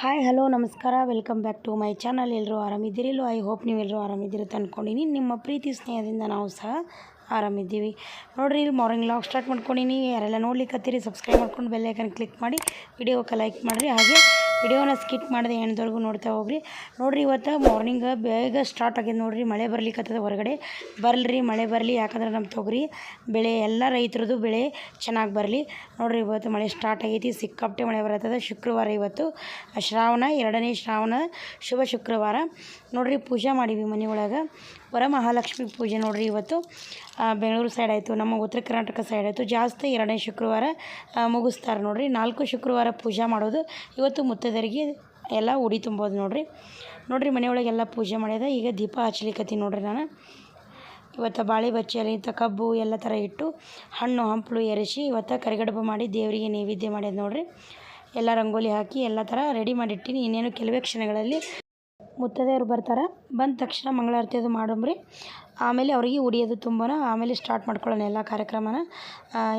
Hi hello ನಮಸ್ಕಾರ, welcome back to my channel. ಎಲ್ಲರೂ ಆರಾಮಿದ್ದೀರಿಲ್ಲೋ? ಐ ಹೋಪ್ ನೀವೆಲ್ಲರೂ ಆರಾಮಿದ್ದೀರಿ ಅಂದ್ಕೊಂಡಿನಿ. ನಿಮ್ಮ ಪ್ರೀತಿ ಸ್ನೇಹದಿಂದ ನಾವು ಸಹ ಆರಾಮಿದ್ದೀವಿ ನೋಡಿರಿ. ಇಲ್ಲಿ ಮಾರ್ನಿಂಗ್ ಲಾಗ್ ಸ್ಟಾರ್ಟ್ ಮಾಡ್ಕೊಂಡಿನಿ. ಯಾರೆಲ್ಲ ನೋಡ್ಲಿಕ್ಕತ್ತೀರಿ ಸಬ್ಸ್ಕ್ರೈಬ್ ಮಾಡ್ಕೊಂಡು ಬೆಲ್ ಐಕನ್ ಕ್ಲಿಕ್ ಮಾಡಿ ವಿಡಿಯೋಕ್ಕೆ ಲೈಕ್ ಮಾಡಿರಿ. ಹಾಗೆ ವಿಡಿಯೋನ ಸ್ಕಿಪ್ ಮಾಡಿದೆ ಎಂಡ್ವರೆಗೂ ನೋಡ್ತಾ ಹೋಗ್ರಿ. ನೋಡಿರಿ, ಇವತ್ತು ಮಾರ್ನಿಂಗ್ ಬೇಗ ಸ್ಟಾರ್ಟ್ ಆಗಿದೆ ನೋಡಿರಿ. ಮಳೆ ಬರ್ಲಿಕ್ಕತ್ತದ, ಹೊರಗಡೆ ಬರಲ್ರಿ, ಮಳೆ ಬರಲಿ. ಯಾಕಂದ್ರೆ ನಮ್ಮ ತೊಗರಿ ಬೆಳೆ ಎಲ್ಲ ರೈತರದ್ದು ಬೆಳೆ ಚೆನ್ನಾಗಿ ಬರಲಿ ನೋಡಿರಿ. ಇವತ್ತು ಮಳೆ ಸ್ಟಾರ್ಟ್ ಆಗೈತಿ, ಸಿಕ್ಕಾಪಟ್ಟೆ ಮಳೆ ಬರ್ತದೆ. ಶುಕ್ರವಾರ ಇವತ್ತು ಶ್ರಾವಣ, 2ನೇ ಶ್ರಾವಣ, ಶುಭ ಶುಕ್ರವಾರ ನೋಡಿರಿ. ಪೂಜೆ ಮಾಡೀವಿ ಮನೆ ಒಳಗೆ, ವರಮಹಾಲಕ್ಷ್ಮಿ ಪೂಜೆ ನೋಡಿರಿ. ಇವತ್ತು ಬೆಂಗಳೂರು ಸೈಡ್ ಆಯಿತು, ನಮ್ಮ ಉತ್ತರ ಕರ್ನಾಟಕ ಸೈಡ್ ಆಯಿತು. ಜಾಸ್ತಿ 2ನೇ ಶುಕ್ರವಾರ ಮುಗಿಸ್ತಾರೆ ನೋಡಿರಿ. 4 ಶುಕ್ರವಾರ ಪೂಜೆ ಮಾಡೋದು. ಇವತ್ತು ಮುತ್ತೈದೆಯರಿಗೆ ಎಲ್ಲ ಉಡಿ ತುಂಬೋದು ನೋಡಿರಿ. ಮನೆಯೊಳಗೆಲ್ಲ ಪೂಜೆ ಮಾಡ್ಯದ. ಈಗ ದೀಪ ಹಚ್ಲಿಕ್ಕತ್ತೀನಿ ನೋಡಿರಿ. ನಾನು ಇವತ್ತು ಬಾಳೆ ಬಚ್ಚಲಿ, ಕಬ್ಬು ಎಲ್ಲ ಥರ ಇಟ್ಟು ಹಣ್ಣು ಹಂಪಲು ಎರಚಿ ಇವತ್ತು ಕರಿಗಡುಬು ಮಾಡಿ ದೇವರಿಗೆ ನೈವೇದ್ಯ ಮಾಡ್ಯದ ನೋಡಿರಿ. ಎಲ್ಲ ರಂಗೋಲಿ ಹಾಕಿ ಎಲ್ಲ ಥರ ರೆಡಿ ಮಾಡಿಟ್ಟಿನಿ. ಇನ್ನೇನು ಕೆಲವೇ ಕ್ಷಣಗಳಲ್ಲಿ ಮುತ್ತೈದೆಯರು ಬರ್ತಾರೆ. ಬಂದ ತಕ್ಷಣ ಮಂಗಳಾರತಿ ಅದು ಮಾಡೋಮ್ರಿ. ಆಮೇಲೆ ಅವರಿಗೆ ಉಡಿಯೋದು ತುಂಬೋಣ, ಆಮೇಲೆ ಸ್ಟಾರ್ಟ್ ಮಾಡ್ಕೊಳ್ಳೋಣ ಎಲ್ಲ ಕಾರ್ಯಕ್ರಮನ.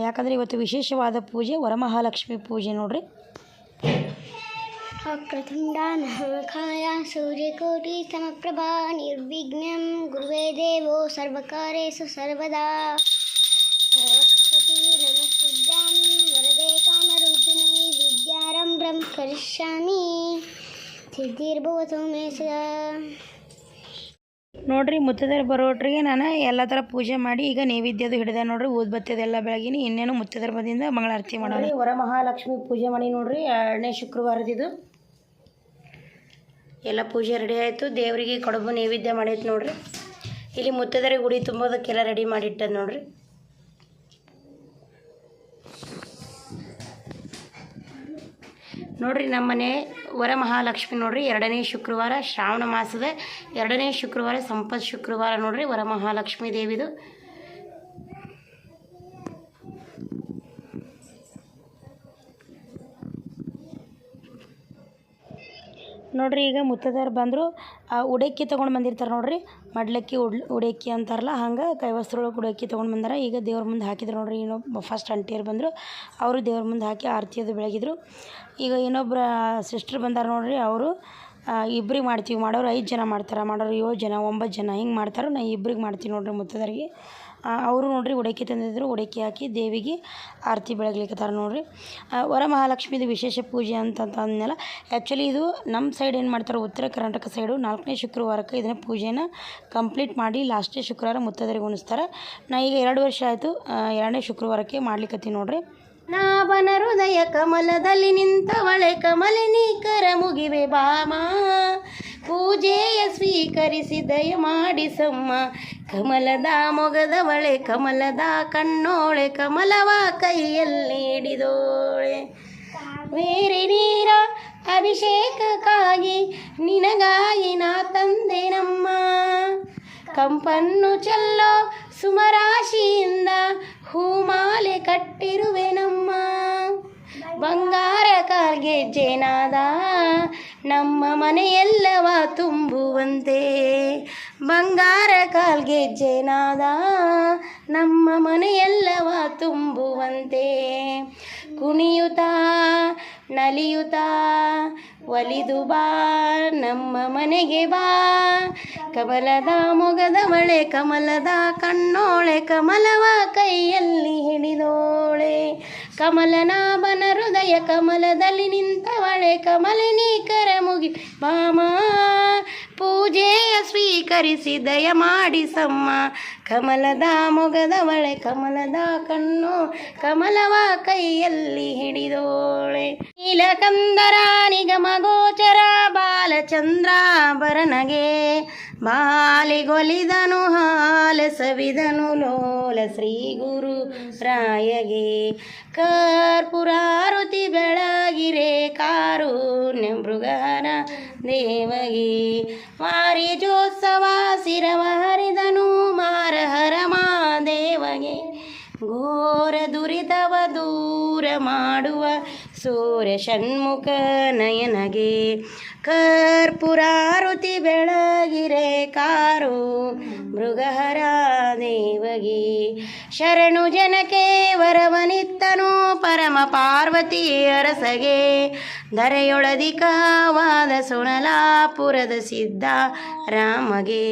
ಯಾಕಂದರೆ ಇವತ್ತು ವಿಶೇಷವಾದ ಪೂಜೆ, ವರಮಹಾಲಕ್ಷ್ಮಿ ಪೂಜೆ ನೋಡಿರಿ. ವಕ್ರತುಂಡಾನಾಮಕಾಯ ಸೂರ್ಯಕೋಟಿ ಸಮಪ್ರಭಾ ನಿರ್ವಿಘ್ನಂ ಗುರುವೇ ದೇವೋ ಸರ್ವಕಾರ್ಯೇಷು ಸರ್ವದಾ. ಸರಸ್ವತಿ ನಮಸ್ತುಭ್ಯಾಂ ವರದೇ ಕಾಮರೂಪಿಣಿ ವಿದ್ಯಾರಂಭಂ ಕರಿಷ್ಯಾಮಿ ಸಿದ್ಧಿರ್ಭವತು ಮೇ ಸದಾ. ನೋಡಿರಿ, ಮುತ್ತೈದೆಯರು ಬರೋಟ್ರಿಗೆ ನಾನು ಎಲ್ಲ ಥರ ಪೂಜೆ ಮಾಡಿ ಈಗ ನೈವೇದ್ಯದು ಹಿಡಿದೆ ನೋಡಿರಿ. ಊದ್ಬತ್ತಿದೆಲ್ಲ ಬೆಳಗಿನಿ. ಇನ್ನೇನು ಮುತ್ತೈದೆಯರು ಬಂದಿಂದ ಮಂಗಳಾರತಿ ಮಾಡೋಣ. ವರಮಹಾಲಕ್ಷ್ಮಿ ಪೂಜೆ ಮಾಡಿ ನೋಡಿರಿ. 2ನೇ ಶುಕ್ರವಾರದಿದು ಎಲ್ಲ ಪೂಜೆ ರೆಡಿ ಆಯಿತು. ದೇವರಿಗೆ ಕಡುಬು ನೈವೇದ್ಯ ಮಾಡೈತೆ ನೋಡಿರಿ. ಇಲ್ಲಿ ಮುತ್ತೈದೆಯರಿಗೆ ಉಡಿ ತುಂಬೋದಕ್ಕೆಲ್ಲ ರೆಡಿ ಮಾಡಿಟ್ಟದ ನೋಡಿರಿ. ನೋಡಿರಿ, ನಮ್ಮನೆ ವರಮಹಾಲಕ್ಷ್ಮಿ ನೋಡಿರಿ. 2ನೇ ಶುಕ್ರವಾರ, ಶ್ರಾವಣ ಮಾಸದ 2ನೇ ಶುಕ್ರವಾರ, ಸಂಪತ್ ಶುಕ್ರವಾರ ನೋಡಿರಿ. ವರಮಹಾಲಕ್ಷ್ಮಿ ದೇವಿದು ನೋಡಿರಿ. ಈಗ ಮುತ್ತೈದೆಯರು ಬಂದರು. ಉಡಕ್ಕಿ ತೊಗೊಂಡು ಬಂದಿರ್ತಾರೆ ನೋಡಿರಿ. ಮಡ್ಲಕ್ಕಿ ಉಡಕ್ಕಿ ಅಂತಾರಲ್ಲ, ಹಂಗೆ ಕೈವಸ್ತ್ರೊಳಗೆ ಉಡಕ್ಕಿ ತೊಗೊಂಡು ಬಂದಾರ. ಈಗ ದೇವ್ರ ಮುಂದೆ ಹಾಕಿದ್ರು ನೋಡಿರಿ. ಇನ್ನೊಬ್ಬ ಫಸ್ಟ್ ಅಂಟಿಯರು ಬಂದರು, ಅವರು ದೇವ್ರ ಮುಂದೆ ಹಾಕಿ ಆರತಿಯದು ಬೆಳಗಿದ್ರು. ಈಗ ಇನ್ನೊಬ್ಬರ ಸಿಸ್ಟ್ರ್ ಬಂದಾರ ನೋಡಿರಿ. ಅವರು ಇಬ್ರಿಗೆ ಮಾಡ್ತೀವಿ. ಮಾಡೋರು 5 ಜನ ಮಾಡ್ತಾರೆ, ಮಾಡೋರು 7 ಜನ 9 ಜನ ಹಿಂಗೆ ಮಾಡ್ತಾರೆ. ನಾ ಇಬ್ರಿಗೆ ಮಾಡ್ತೀವಿ ನೋಡಿರಿ ಮುತ್ತೈದೆಯರಿಗೆ. ಅವರು ನೋಡಿರಿ ಉಡಕ್ಕಿ ತಂದಿದ್ರು. ಉಡಕ್ಕಿ ಹಾಕಿ ದೇವಿಗೆ ಆರತಿ ಬೆಳಗ್ಲಿಕ್ಕತ್ತಾರ ನೋಡಿರಿ. ವರಮಹಾಲಕ್ಷ್ಮಿದು ವಿಶೇಷ ಪೂಜೆ ಅಂತ ಅಂದಮೇಲೆ ಆ್ಯಕ್ಚುಲಿ ಇದು ನಮ್ಮ ಸೈಡ್ ಏನು ಮಾಡ್ತಾರೆ, ಉತ್ತರ ಕರ್ನಾಟಕ ಸೈಡು 4ನೇ ಶುಕ್ರವಾರಕ್ಕೆ ಇದನ್ನ ಪೂಜೆನ ಕಂಪ್ಲೀಟ್ ಮಾಡಿ ಲಾಸ್ಟ್ನೇ ಶುಕ್ರವಾರ ಮುತ್ತೈದೆಯರಿಗೆ ಉಣಿಸ್ತಾರೆ. ನಾ ಈಗ 2 ವರ್ಷ ಆಯಿತು 2ನೇ ಶುಕ್ರವಾರಕ್ಕೆ ಮಾಡ್ಲಿಕ್ಕತ್ತೀನಿ ನೋಡಿರಿ. ನಾವನ ಹೃದಯ ಕಮಲದಲ್ಲಿ ನಿಂತವಳೆ ಕಮಲಿನೀಕರ ಮುಗಿವೆ ಬಾಮ, ಪೂಜೆಯ ಸ್ವೀಕರಿಸಿ ದಯ ಮಾಡಿಸಮ್ಮ. ಕಮಲದ ಮೊಗದವಳೆ ಕಮಲದ ಕಣ್ಣೋಳೆ, ಕಮಲವ ಕೈಯಲ್ಲಿ ಹಿಡಿದೋಳೆ. ಬೇರೆ ನೀರ ಅಭಿಷೇಕಕ್ಕಾಗಿ ನಿನಗಾಗಿ ನಾ ತಂದೆ ನಮ್ಮ, ಕಂಪನ್ನು ಚೆಲ್ಲೋ ಸುಮರಾಶಿಯಿಂದ ಹೂಮಾಲೆ ಕಟ್ಟಿರುವೆ ನಮ್ಮ. ಬಂಗಾರ ಕಾಲ್ಗೆಜ್ಜೆನಾದ ನಮ್ಮ ಮನೆಯೆಲ್ಲವ ತುಂಬುವಂತೆ, ಬಂಗಾರ ಕಾಲ್ಗೆಜ್ಜೆನಾದ ನಮ್ಮ ಮನೆಯೆಲ್ಲವ ತುಂಬುವಂತೆ. ಕುಣಿಯುತ್ತಾ ನಲಿಯುತ್ತಾ ಒಲಿದು ಬಾ ನಮ್ಮ ಮನೆಗೆ ಬಾ, ಕಮಲದ ಮೊಗದವಳೆ ಕಮಲದ ಕಣ್ಣೋಳೆ, ಕಮಲವ ಕೈಯಲ್ಲಿ ಹಿಡಿದೋಳೆ. ಕಮಲನಾಭನ ಹೃದಯ ಕಮಲದಲ್ಲಿ ನಿಂತವಳೆ ಕಮಲಿನೀಕರ ಮುಗಿ ಬಾಮ, ಪೂಜೆಯ ಸ್ವೀಕರಿಸಿ ದಯ ಮಾಡಿಸಮ್ಮ. ಕಮಲದ ಮೊಗದವಳೆ ಕಮಲದ ಕಣ್ಣು, ಕಮಲವ ಕೈಯಲ್ಲಿ ಹಿಡಿದೋಳೆ. ನೀಲಕಂದರ ನಿಗಮ ಗೋಚರ ಬಾಲಚಂದ್ರಾಭರಣಗೆ, ಬಾಲಿಗೊಲಿದನು ಹಾಲ ಸವಿದನು ಲೋಲ ಶ್ರೀ ಗುರು ರಾಯಗೆ. ಕರ್ಪೂರಾರುತಿ ಬೆಳಗಿರೆ ಕಾರುಣ್ಯ ಮೃಗನ ದೇವಗೆ, ವಾರಿಜೋತ್ಸವ ಶಿರವ ಹರಿದನು ಮಾರಹರ ಮಾದೇವಗೆ. ಘೋರ ದುರಿತವ ದೂರ ಮಾಡುವ ಸೂರ್ಯ ಷಣ್ಮುಖ ನಯನಗೆ ಕರ್ಪೂರಾರುತಿ ಬೆಳಗಿರೆ ಕಾರು ಮೃಗಹರ ದೇವಗೆ ಶರಣು ಜನಕ್ಕೆ ವರವನಿತ್ತನು ಪರಮ ಪಾರ್ವತಿ ಅರಸಗೆ ಧರೆಯೊಳದಿಕವಾದ ಸುಣಲಾಪುರದ ಸಿದ್ಧ ರಾಮಗೆ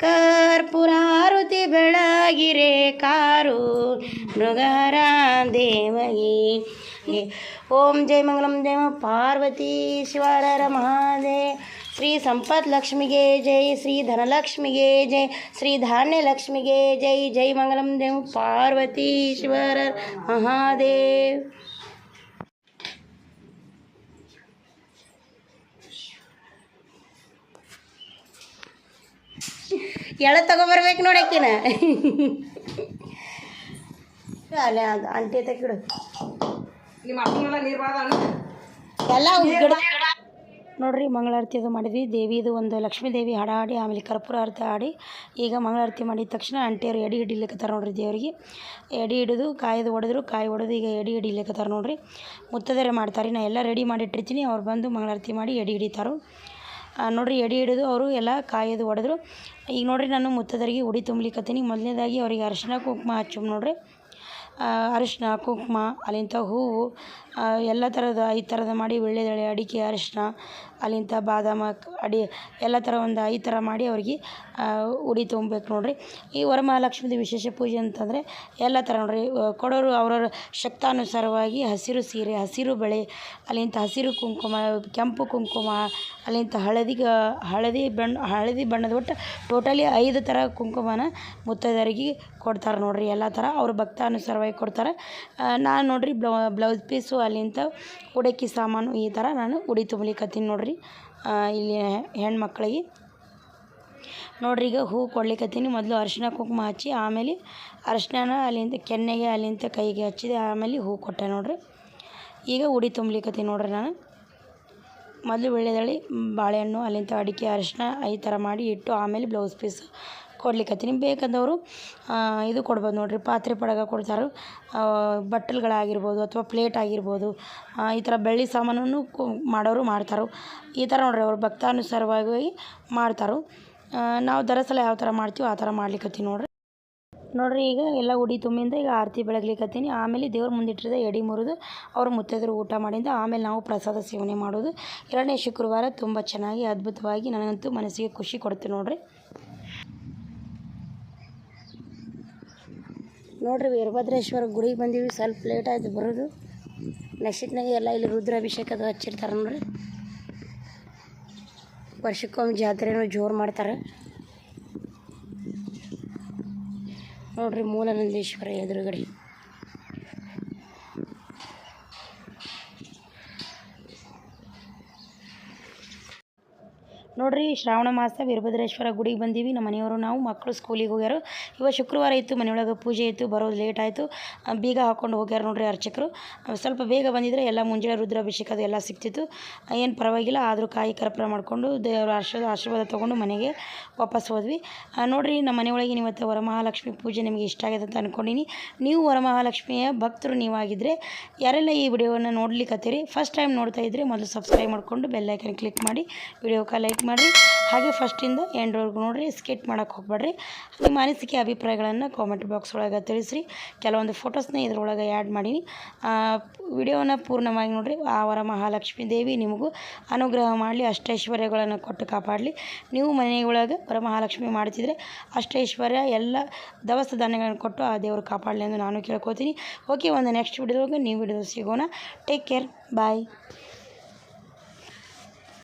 ಕರ್ಪೂರಾರುತಿ ಬೆಳಗಿರೆ ಕಾರು ಮೃಗಹರ ದೇವಗೆ ಓಂ ಜೈ ಮಂಗಲಂ ಜಯ ಪಾರ್ವತಿ ಶಿವರ ಮಹಾದೇವ ಶ್ರೀ ಸಂಪತ್ ಲಕ್ಷ್ಮಿಗೆ ಜೈ ಶ್ರೀ ಧನಲಕ್ಷ್ಮಿಗೆ ಜೈ ಶ್ರೀ ಧಾನ್ಯ ಲಕ್ಷ್ಮಿಗೆ ಜೈ ಜೈ ಮಂಗಲಂ ಜಯ ಪಾರ್ವತಿ ಶಿವರ ಮಹಾದೇವ್ ಎಳೆ ತಗೊಬರ್ಬೇಕು ನೋಡಕ್ಕಿನ ಅಲ್ಲೇ ಅದು ಅಂಟಿ ತೆಗಿಡು ಎಲ್ಲ ನೋಡ್ರಿ ಮಂಗಳಾರತಿ ಅದು ಮಾಡಿದ್ವಿ ದೇವಿದು ಒಂದು ಲಕ್ಷ್ಮೀ ದೇವಿ ಹಾಡು ಹಾಡಿ ಆಮೇಲೆ ಕರ್ಪೂರ ಆರತಿ ಹಾಡಿ ಈಗ ಮಂಗಳಾರತಿ ಮಾಡಿದ ತಕ್ಷಣ ಅಂಟಿಯವರು ಎಡೆ ಹಿಡಿಲಿಕ್ಕತ್ತಾರ ನೋಡ್ರಿ ದೇವರಿಗೆ ಎಡೆ ಹಿಡಿದು ಕಾಯ್ದು ಹೊಡೆದ್ರು ಕಾಯಿ ಹೊಡೆದು ಈಗ ಎಡೆ ಹಿಡಿಲಿಕ್ಕತ್ತಾರ ನೋಡ್ರಿ ಮುತ್ತದರೆ ಮಾಡ್ತಾರೆ ನಾ ಎಲ್ಲ ರೆಡಿ ಮಾಡಿಟ್ಟಿರ್ತೀನಿ ಅವ್ರು ಬಂದು ಮಂಗಳಾರತಿ ಮಾಡಿ ಎಡೆ ಹಿಡಿತಾರು ನೋಡ್ರಿ ಎಡೆ ಹಿಡಿದು ಅವರು ಎಲ್ಲ ಕಾಯ್ದು ಹೊಡೆದ್ರು ಈಗ ನೋಡ್ರಿ ನಾನು ಮುತ್ತದರಿಗೆ ಉಡಿ ತುಂಬಲಿಕ್ಕತ್ತೀನಿ ಮೊದಲನೇದಾಗಿ ಅವರಿಗೆ ಅರಿಶಿನ ಕುಂಕುಮ ಹಚ್ಚು ನೋಡ್ರಿ ಅರಿಶಿನ ಕುಂಕುಮ ಅಲ್ಲಿಂದ ಹೂವು ಎಲ್ಲ ಥರದ 5 ಥರದ ಮಾಡಿ ವೀಳ್ಯದೆಲೆ ಅಡಿಕೆ ಅರಿಶಿನ ಅಲ್ಲಿಂದ ಬಾದಾಮ ಅಡಿ ಎಲ್ಲ ಥರ ಒಂದು 5 ಥರ ಮಾಡಿ ಅವ್ರಿಗೆ ಉಡಿ ತುಂಬಬೇಕು ನೋಡ್ರಿ ಈ ವರಮಹಾಲಕ್ಷ್ಮಿದು ವಿಶೇಷ ಪೂಜೆ ಅಂತಂದರೆ ಎಲ್ಲ ಥರ ನೋಡ್ರಿ ಕೊಡೋರು ಅವ್ರವ್ರ ಶಕ್ತಾನುಸಾರವಾಗಿ ಹಸಿರು ಸೀರೆ ಹಸಿರು ಬಳೆ ಅಲ್ಲಿಂದ ಹಸಿರು ಕುಂಕುಮ ಕೆಂಪು ಕುಂಕುಮ ಅಲ್ಲಿಂದ ಹಳದಿ ಬಣ್ಣದ ಒಟ್ಟು ಟೋಟಲಿ 5 ಥರ ಕುಂಕುಮನ ಮುತ್ತೈದರಿಗೆ ಕೊಡ್ತಾರೆ ನೋಡ್ರಿ ಎಲ್ಲ ಥರ ಅವ್ರ ಭಕ್ತಾನುಸಾರವಾಗಿ ಕೊಡ್ತಾರೆ ನಾನು ನೋಡ್ರಿ ಬ್ಲೌಸ್ ಪೀಸು ಅಲ್ಲಿಂದ ಉಡಕ್ಕಿ ಸಾಮಾನು ಈ ಥರ ನಾನು ಉಡಿ ತುಂಬಲಿಕ್ಕತ್ತೀನಿ ನೋಡ್ರಿ ಇಲ್ಲಿ ಹೆಣ್ಮಕ್ಳಿಗೆ ನೋಡ್ರಿ ಈಗ ಹೂ ಕೊಡ್ಲಿಕ್ಕತ್ತೀನಿ ಮೊದಲು ಅರಿಶಿನ ಕುಂಕುಮ ಹಚ್ಚಿ ಆಮೇಲೆ ಅರಿಶಿನ ಅಲ್ಲಿಂದ ಕೆನ್ನೆಗೆ ಅಲ್ಲಿಂದ ಕೈಗೆ ಹಚ್ಚಿದೆ ಆಮೇಲೆ ಹೂ ಕೊಟ್ಟೆ ನೋಡ್ರಿ ಈಗ ಉಡಿ ತುಂಬಲಿಕ್ಕತ್ತೀನಿ ನೋಡ್ರಿ ನಾನು ಮೊದಲು ವೀಳ್ಯದೆಲೆ ಬಾಳೆಹಣ್ಣು ಅಲ್ಲಿಂದ ಅಡಿಕೆ ಅರಿಶಿನ 5 ಥರ ಮಾಡಿ ಇಟ್ಟು ಆಮೇಲೆ ಬ್ಲೌಸ್ ಪೀಸ್ ಕೊಡ್ಲಿಕ್ಕತ್ತೀನಿ ಬೇಕಂದವರು ಇದು ಕೊಡ್ಬೋದು ನೋಡ್ರಿ ಪಾತ್ರೆ ಪಡಗ ಕೊಡ್ತಾರೆ ಬಟ್ಟಲುಗಳಾಗಿರ್ಬೋದು ಅಥವಾ ಪ್ಲೇಟ್ ಆಗಿರ್ಬೋದು ಈ ಥರ ಬೆಳ್ಳಿ ಸಾಮಾನನ್ನು ಮಾಡೋರು ಮಾಡ್ತಾರೆ ಈ ಥರ ನೋಡ್ರಿ ಅವ್ರು ಭಕ್ತಾನುಸಾರವಾಗಿ ಮಾಡ್ತಾರೆ ನಾವು ದರಸಲ ಯಾವ ಥರ ಮಾಡ್ತೀವಿ ಆ ಥರ ಮಾಡ್ಲಿಕ್ಕತ್ತೀನಿ ನೋಡ್ರಿ ಈಗ ಎಲ್ಲ ಉಡಿ ತುಂಬಿಂದ ಈಗ ಆರತಿ ಬೆಳಗ್ಲಿಕ್ಕತ್ತೀನಿ ಆಮೇಲೆ ದೇವ್ರ ಮುಂದಿಟ್ಟಿರೋದು ಎಡೆ ಮುರಿದು ಅವ್ರು ಮುತ್ತೈದರು ಊಟ ಮಾಡಿಂದ ಆಮೇಲೆ ನಾವು ಪ್ರಸಾದ ಸೇವನೆ ಮಾಡೋದು 2ನೇ ಶುಕ್ರವಾರ ತುಂಬ ಚೆನ್ನಾಗಿ ಅದ್ಭುತವಾಗಿ ನನಗಂತೂ ಮನಸ್ಸಿಗೆ ಖುಷಿ ಕೊಡ್ತೀವಿ ನೋಡ್ರಿ ವೀರಭದ್ರೇಶ್ವರ ಗುಡಿಗೆ ಬಂದೀವಿ ಸ್ವಲ್ಪ ಲೇಟ್ ಆಯಿತು ಬರೋದು ನಶಿಕ್ನಾಗೆ ಎಲ್ಲ ಇಲ್ಲಿ ರುದ್ರಾಭಿಷೇಕದ ಹಚ್ಚಿರ್ತಾರೆ ನೋಡ್ರಿ ವರ್ಷಕ್ಕೊಮ್ಮೆ ಜಾತ್ರೆನೂ ಜೋರು ಮಾಡ್ತಾರೆ ನೋಡ್ರಿ ಮೂಲನಂದೀಶ್ವರ ಎದುರುಗಡೆ ನೋಡ್ರಿ ಶ್ರಾವಣ ಮಾಸ ವೀರಭದ್ರೇಶ್ವರ ಗುಡಿಗೆ ಬಂದೀವಿ ನಮ್ಮ ಮನೆಯವರು ನಾವು ಮಕ್ಕಳು ಸ್ಕೂಲಿಗೆ ಹೋಗ್ಯಾರು ಇವಾಗ ಶುಕ್ರವಾರ ಇತ್ತು ಮನೆಯೊಳಗೆ ಪೂಜೆ ಇತ್ತು ಬರೋದು ಲೇಟ್ ಆಯಿತು ಬೀಗ ಹಾಕ್ಕೊಂಡು ಹೋಗ್ಯಾರ ನೋಡ್ರಿ ಅರ್ಚಕರು ಸ್ವಲ್ಪ ಬೇಗ ಬಂದಿದ್ರೆ ಎಲ್ಲ ಮುಂಜಾನೆ ರುದ್ರಾಭಿಷೇಕ ಅದು ಎಲ್ಲ ಸಿಗ್ತಿತ್ತು ಏನು ಪರವಾಗಿಲ್ಲ ಆದರೂ ಕಾಯಿ ಕರ್ಪೂರ ಮಾಡಿಕೊಂಡು ದೇವರ ಆಶೀರ್ವಾದ ತೊಗೊಂಡು ಮನೆಗೆ ವಾಪಸ್ ಹೋದ್ವಿ ನೋಡ್ರಿ ನಮ್ಮ ಮನೆಯೊಳಗೆ ಇವತ್ತು ವರಮಹಾಲಕ್ಷ್ಮಿ ಪೂಜೆ ನಿಮಗೆ ಇಷ್ಟ ಆಗಿದೆ ಅಂತ ಅಂದ್ಕೊಂಡಿನಿ ನೀವು ವರಮಹಾಲಕ್ಷ್ಮಿಯ ಭಕ್ತರು ನೀವಾಗಿದ್ದರೆ ಯಾರೆಲ್ಲ ಈ ವಿಡಿಯೋವನ್ನು ನೋಡ್ಲಿಕ್ಕತ್ತೀರಿ ಫಸ್ಟ್ ಟೈಮ್ ನೋಡ್ತಾ ಇದ್ದರೆ ಮೊದಲು ಸಬ್ಸ್ಕ್ರೈಬ್ ಮಾಡಿಕೊಂಡು ಬೆಲ್ ಐಕನ್ ಕ್ಲಿಕ್ ಮಾಡಿ ವಿಡಿಯೋಕ್ಕೆ ಲೈಕ್ ಮಾಡಿರಿ ಹಾಗೆ ಫಸ್ಟಿಂದ ಎಂಡ್ವರೆಗೂ ನೋಡಿರಿ ಸ್ಕಿಪ್ ಮಾಡೋಕ್ಕೆ ಹೋಗ್ಬೇಡ್ರಿ ನಿಮ್ಮ ಅನಿಸಿಕೆ ಅಭಿಪ್ರಾಯಗಳನ್ನು ಕಾಮೆಂಟ್ ಬಾಕ್ಸ್ ಒಳಗೆ ತಿಳಿಸ್ರಿ ಕೆಲವೊಂದು ಫೋಟೋಸ್ನ ಇದರೊಳಗೆ ಆ್ಯಡ್ ಮಾಡೀನಿ ವಿಡಿಯೋನ ಪೂರ್ಣವಾಗಿ ನೋಡಿರಿ ಆ ವರಮಹಾಲಕ್ಷ್ಮೀ ದೇವಿ ನಿಮಗೂ ಅನುಗ್ರಹ ಮಾಡಲಿ ಅಷ್ಟೈಶ್ವರ್ಯಗಳನ್ನು ಕೊಟ್ಟು ಕಾಪಾಡಲಿ ನೀವು ಮನೆಯೊಳಗೆ ವರಮಹಾಲಕ್ಷ್ಮಿ ಮಾಡ್ತಿದ್ರೆ ಅಷ್ಟೈಶ್ವರ್ಯ ಎಲ್ಲ ದವಸ ಧಾನ್ಯಗಳನ್ನು ಕೊಟ್ಟು ಆ ದೇವರು ಕಾಪಾಡಲಿ ಎಂದು ನಾನು ಕೇಳ್ಕೊತೀನಿ ಓಕೆ ಒಂದು ನೆಕ್ಸ್ಟ್ ವಿಡಿಯೋಗೆ ನೀವು ವಿಡಿಯೋ ಸಿಗೋಣ ಟೇಕ್ ಕೇರ್ ಬಾಯ್